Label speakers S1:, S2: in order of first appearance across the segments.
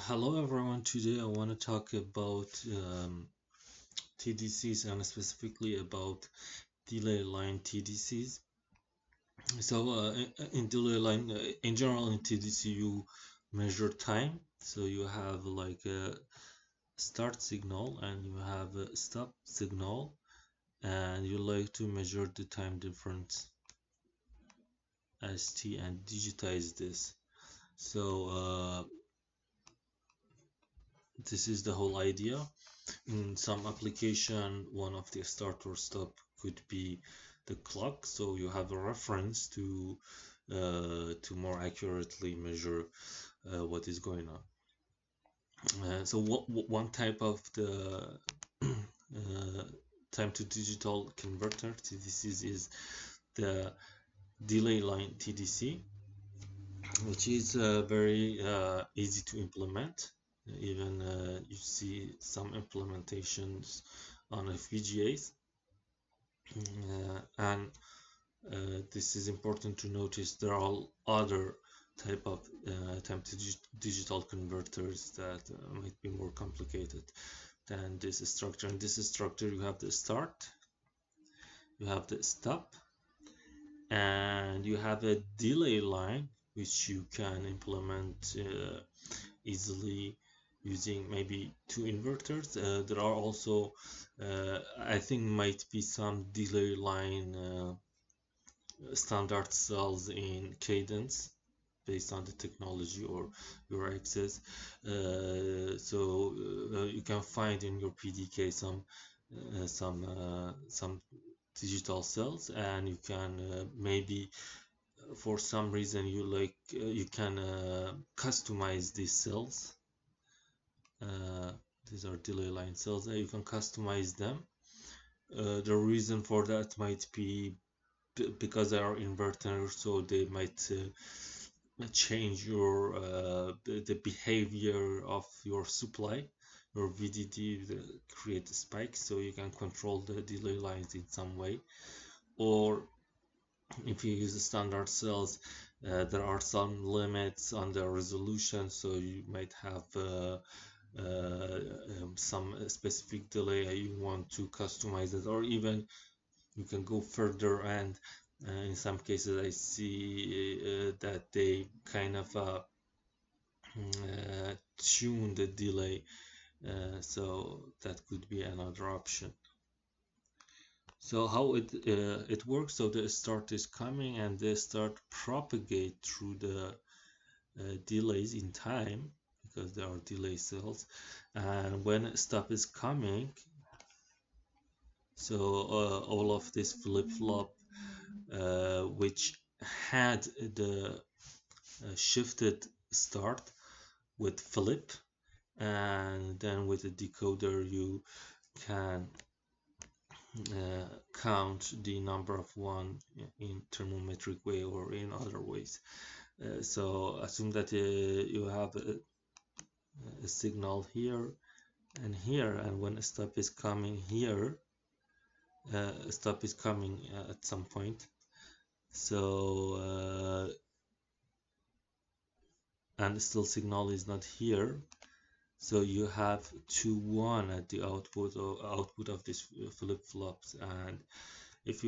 S1: Hello everyone. Today I want to talk about TDCs and specifically about delay line TDCs. So in delay line, in general in TDC you measure time. So you have like a start signal and you have a stop signal, and you like to measure the time difference as t and digitize this. So this is the whole idea. In some application, one of the start or stop could be the clock, so you have a reference to more accurately measure what is going on. So one type of the time to digital converter TDCs is the delay line TDC, which is very easy to implement. Even you see some implementations on FPGAs, and this is important to notice. There are other type of time to digital converters that might be more complicated than this structure. In this structure, you have the start, you have the stop, and you have a delay line which you can implement easily using maybe two inverters. There are also I think might be some delay line standard cells in cadence based on the technology or your access. You can find in your PDK some digital cells, and you can maybe for some reason you can customize these cells. These are delay line cells, and you can customize them. The reason for that might be because they are inverters, so they might change the behavior of your supply, your VDD, create a spike, so you can control the delay lines in some way. Or if you use the standard cells, there are some limits on the resolution, so you might have some specific delay you want to customize it, or even you can go further, and in some cases I see that they kind of tune the delay, so that could be another option. So how it works, so the start is coming and they start propagate through the delays in time, because there are delay cells, and when stop is coming, so all of this flip-flop which had the shifted start with flip, and then with a decoder you can count the number of one in thermometric way or in other ways. So assume that you have a signal here and here, and when a stop is coming here, stop is coming at some point, so and still signal is not here, so you have 2 1 at the output of this flip-flops. And if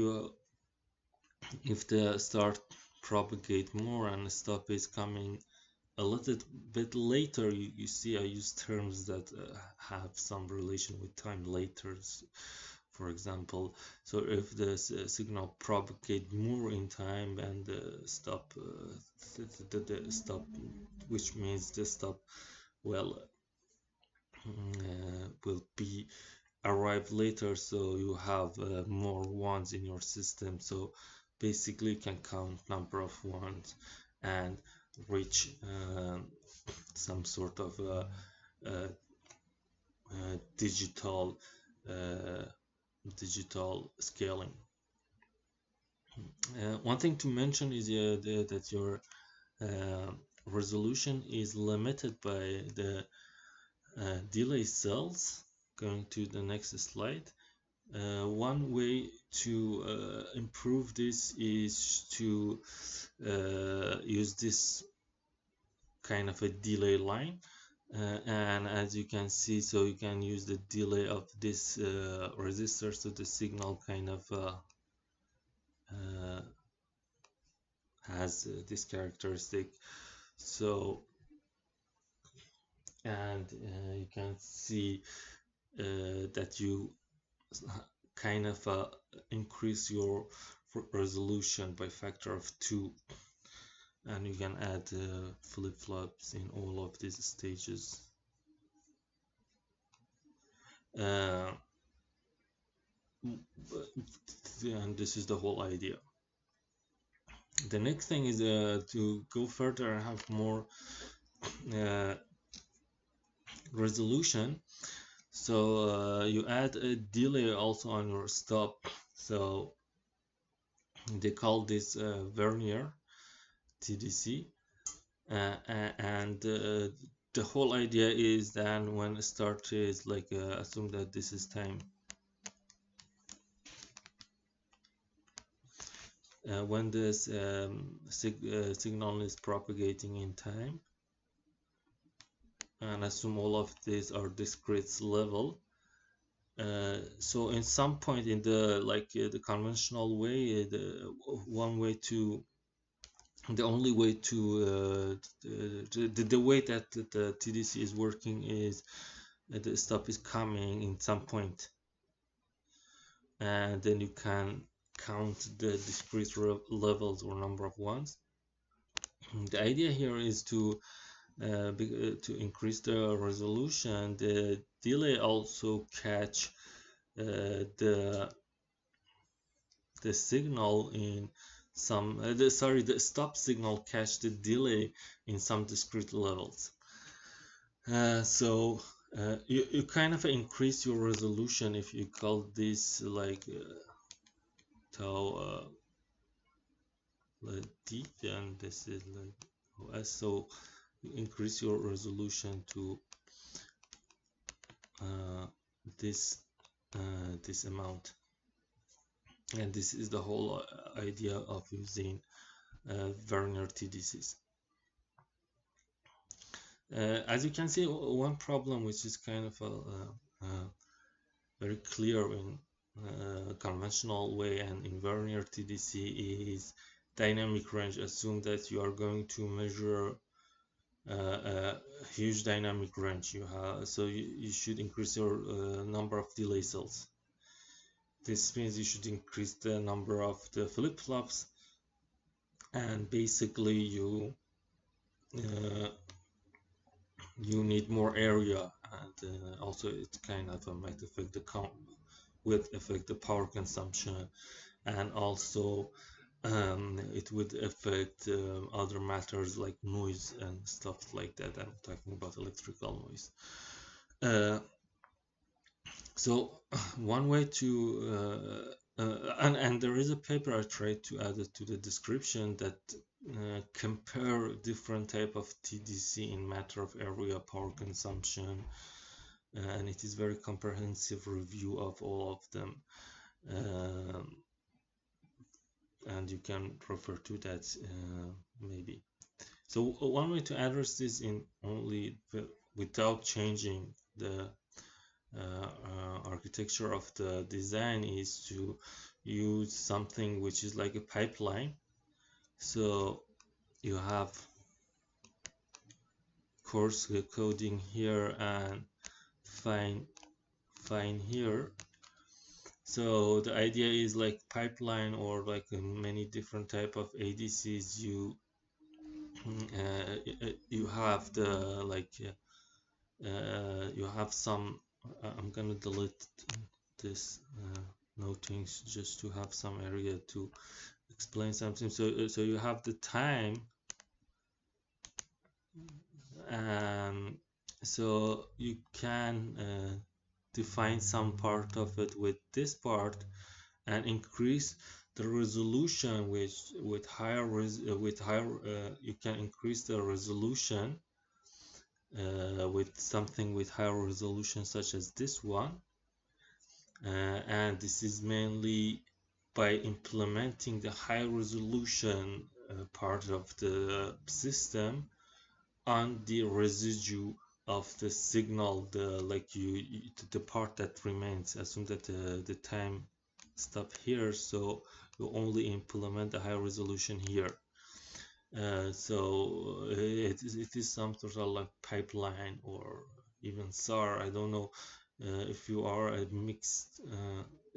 S1: the start propagate more and the stop is coming a little bit later, you see I use terms that have some relation with time later, for example. So if the signal propagate more in time and the stop the stop, which means the stop will be arrive later, so you have more ones in your system, so basically you can count number of ones and reach some sort of digital scaling. One thing to mention is that your resolution is limited by the delay cells. Going to the next slide. One way to improve this is to use this kind of a delay line. and as you can see, so you can use the delay of this resistor, so the signal kind of uh, has this characteristic. So, and you can see that you kind of increase your resolution by factor of 2, and you can add flip-flops in all of these stages. Uh, and this is the whole idea. The next thing is to go further and have more uh, resolution. So you add a delay also on your stop. So they call this Vernier TDC, and the whole idea is that when a start is like assume that this is time. When this signal is propagating in time, and assume all of these are discrete level. So in some point in the the conventional way, the only way to the way that the TDC is working is the stop is coming in some point, and then you can count the discrete levels or number of ones. The idea here is to increase the resolution. The delay also catch the signal in some the stop signal catch the delay in some discrete levels. So you kind of increase your resolution if you call this like tau d, and this is like OS. So you increase your resolution to this this amount, and this is the whole idea of using Vernier TDCs. As you can see, one problem which is kind of very clear in conventional way and in Vernier TDC is dynamic range. Assume that you are going to measure a huge dynamic range. So you should increase your number of delay cells. This means you should increase the number of the flip-flops, and basically you need more area, and also it kind of might affect the the power consumption, and also it would affect other matters like noise and stuff like that. I'm talking about electrical noise. So one way to and there is a paper I tried to add it to the description that compare different type of TDC in matter of area, power consumption, and it is very comprehensive review of all of them, and you can refer to that maybe. So one way to address this in only without changing the architecture of the design is to use something which is like a pipeline. So you have coarse coding here and fine here. So the idea is like pipeline or like many different type of ADCs. You have the like you have some. I'm gonna delete this notings just to have some area to explain something. So you have the time, and so you can define some part of it with this part and increase the resolution with higher you can increase the resolution with something with higher resolution such as this one, and this is mainly by implementing the high resolution part of the system on the residue of the signal, the part that remains. Assume that the time stop here, so you only implement a high resolution here. So it is some sort of like pipeline or even SAR. I don't know. If you are a mixed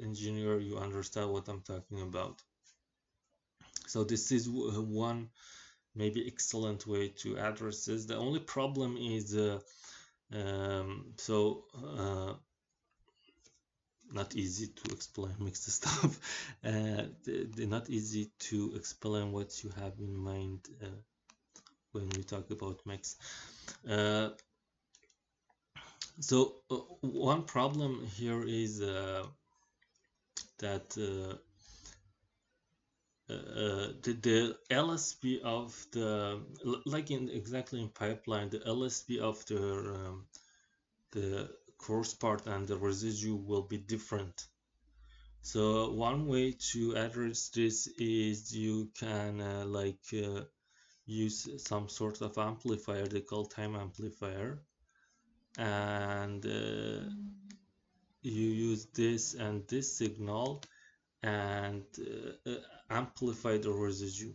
S1: engineer, you understand what I'm talking about. So this is one maybe excellent way to address this. The only problem is not easy to explain mixed stuff. They're not easy to explain what you have in mind when we talk about mix. So one problem here is that the LSP of the, like in exactly in pipeline, the LSP of the coarse part and the residue will be different. So one way to address this is you can use some sort of amplifier they call time amplifier, and you use this and this signal and amplify the residue.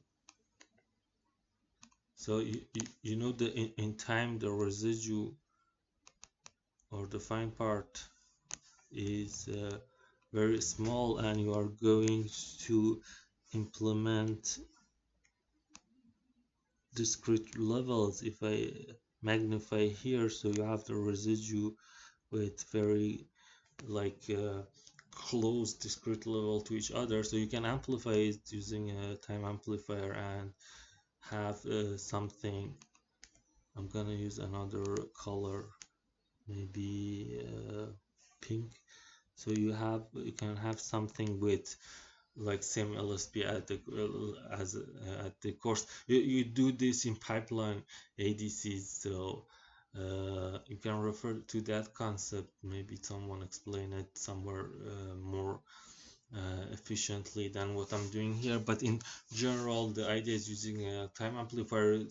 S1: So you know that in time the residue or the fine part is very small, and you are going to implement discrete levels. If I magnify here, so you have the residue with very close discrete level to each other, so you can amplify it using a time amplifier and have something. I'm gonna use another color, maybe pink, so you can have something with like same LSP at the at the course. You do this in pipeline ADCs, so you can refer to that concept. Maybe someone explain it somewhere more efficiently than what I'm doing here, but in general the idea is using a time amplifier.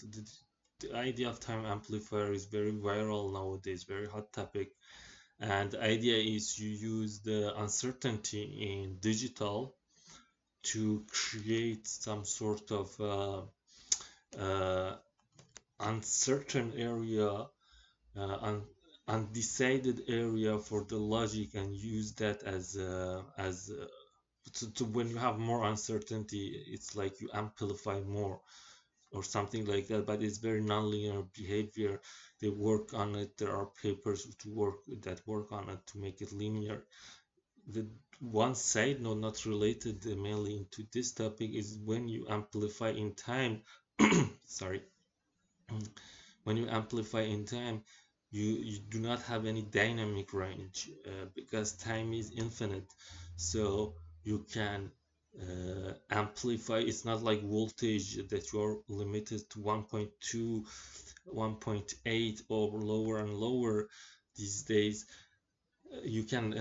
S1: The idea of time amplifier is very viral nowadays, very hot topic, and the idea is you use the uncertainty in digital to create some sort of uncertain area, undecided area for the logic, and use that as when you have more uncertainty, it's like you amplify more or something like that. But it's very nonlinear behavior. They work on it. There are papers that work on it to make it linear. The one side note not related mainly into this topic is when you amplify in time. Sorry. When you amplify in time, you do not have any dynamic range because time is infinite. So you can amplify. It's not like voltage that you're limited to 1.2, 1.8 or lower and lower these days. You can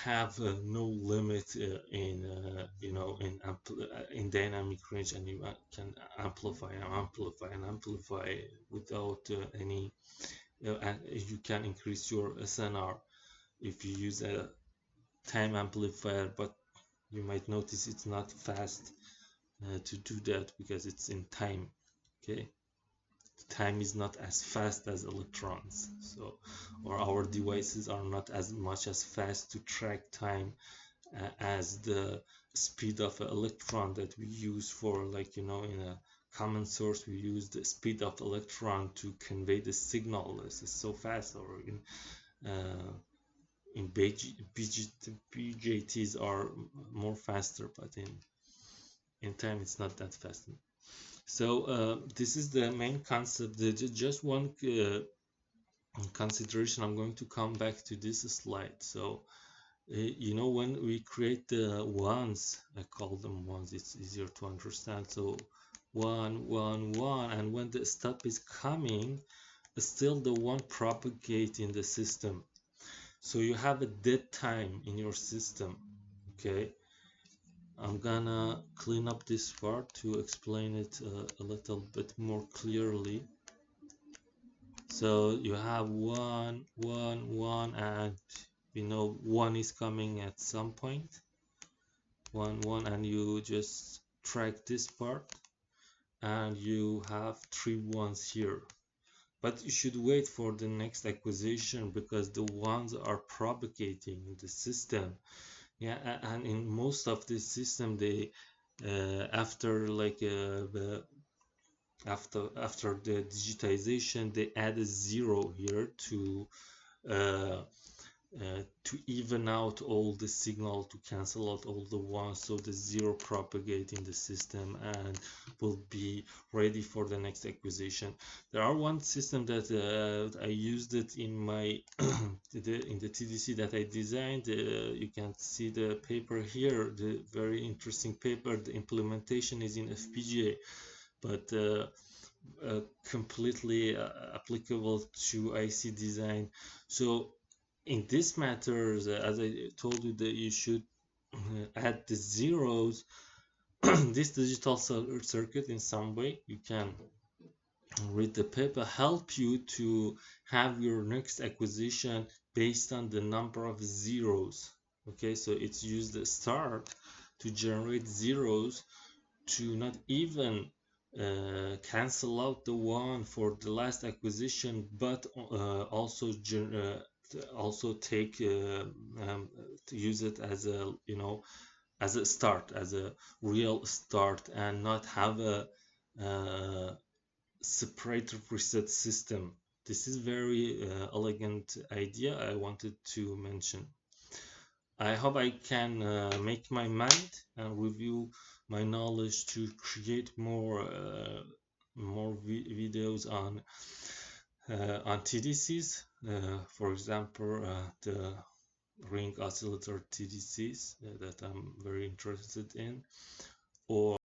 S1: have no limit in dynamic range, and you can amplify and amplify and amplify without any. And you can increase your SNR if you use a time amplifier, but you might notice it's not fast to do that because it's in time. Okay, time is not as fast as electrons, so or our devices are not as much as fast to track time as the speed of an electron that we use for, like, in a common source we use the speed of electron to convey the signal. This is so fast. Or in BJTs are more faster, but in time it's not that fast. So this is the main concept. Just one consideration. I'm going to come back to this slide. So when we create the ones, I call them ones, it's easier to understand. So 1 1 1, and when the step is coming, still the one propagate in the system. So you have a dead time in your system. Okay, I'm gonna clean up this part to explain it a little bit more clearly. So you have one, one, one, and you know one is coming at some point. One, one, and you just track this part, and you have three ones here. But you should wait for the next acquisition because the ones are propagating in the system. Yeah, and in most of the system, they after like after the digitization, they add a zero here uh, to even out all the signal, to cancel out all the ones, so the zero propagate in the system and will be ready for the next acquisition. There are one system that I used it in my in the TDC that I designed. You can see the paper here, the very interesting paper. The implementation is in FPGA, but completely applicable to IC design. So in this matters, as I told you, that you should add the zeros. This digital circuit, in some way you can read the paper, help you to have your next acquisition based on the number of zeros. Okay, so it's used the start to generate zeros, to not even cancel out the one for the last acquisition, but also take to use it as a, you know, as a start, as a real start, and not have a separator preset system. This is very elegant idea I wanted to mention. I hope I can make my mind and review my knowledge to create more videos on TDCs. For example, the ring oscillator TDCs that I'm very interested in, or